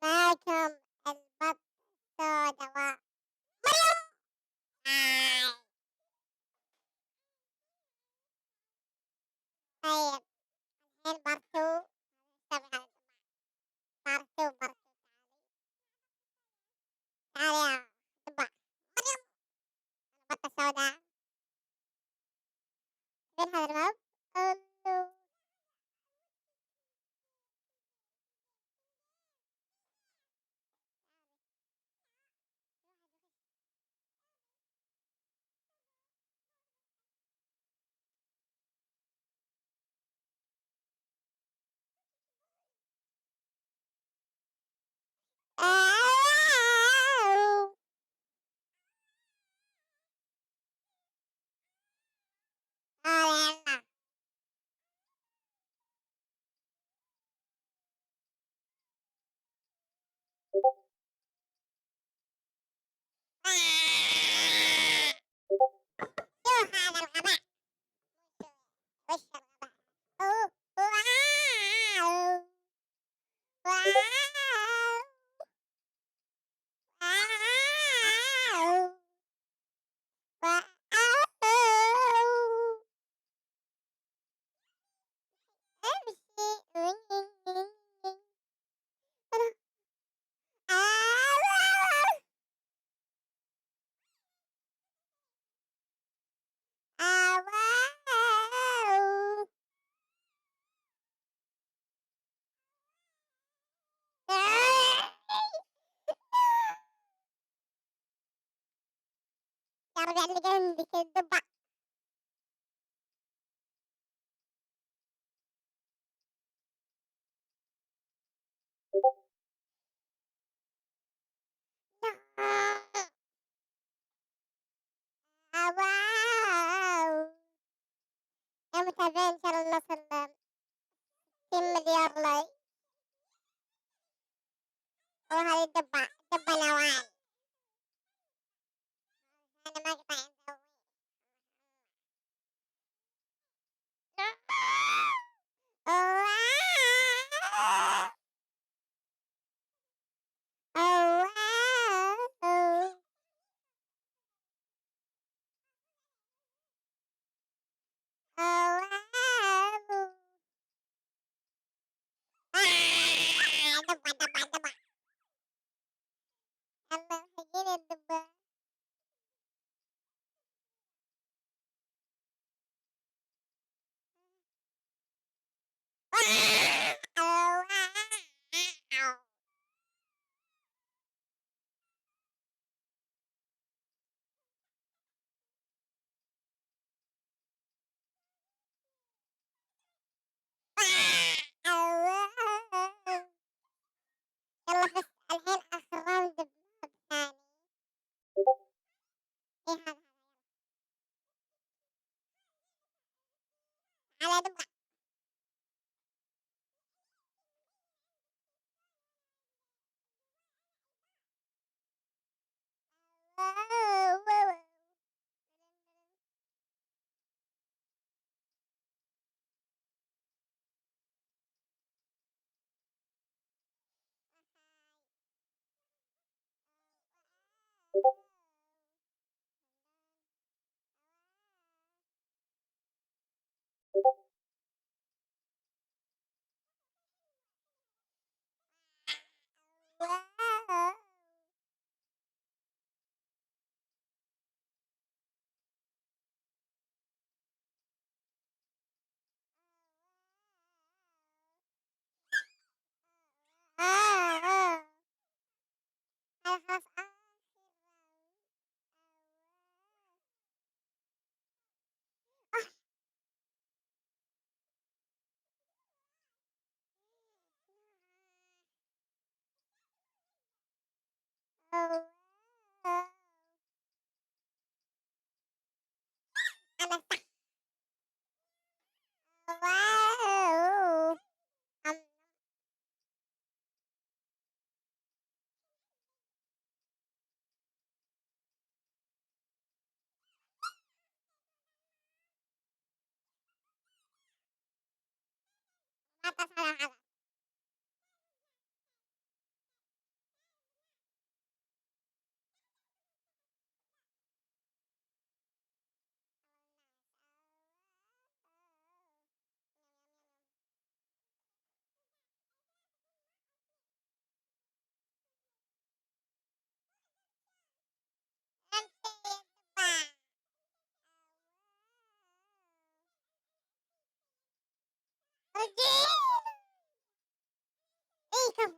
معاكم البط سوداء مريم. طيب الحين بارتو. بارتو تعالي يا دبة مريم. البطة السوداء فين هذا الموب؟ ألو. آو. يلا. شو هذا الغباء؟ وش الغباء؟ أوه. واو. واو. واو. واو. امشي. يا ربي اللي عندك الدبة. واو. يا متابعين ان شاء الله نصل 60 مليار لايك. وهذه الدبة دبة نوال. انا ما قطع نسوي. دبة دبة دبة. يلا هجيني الدبة. يلا بس الحين آخر راوند بماب ثاني. إيه هذا؟ على دبة. هذا خلاص آخر راوند. أنا صح. واو. ما تصل هذا. إي كفو.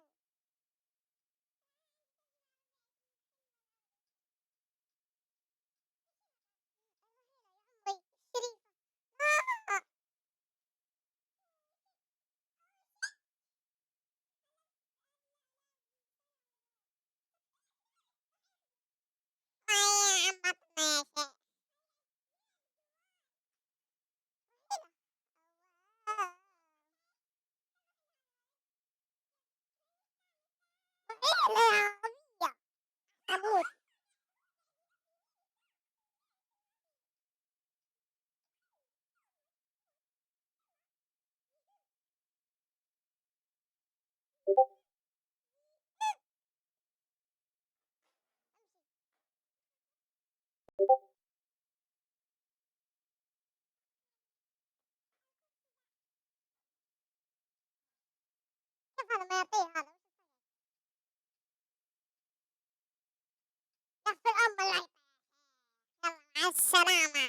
أمي شريفة. آه. يا عم ماشي. آه. إيه العربية. أموت. شوف هذا ما يطير هذا. يغفر أم الله يطير. يلا مع السلامة.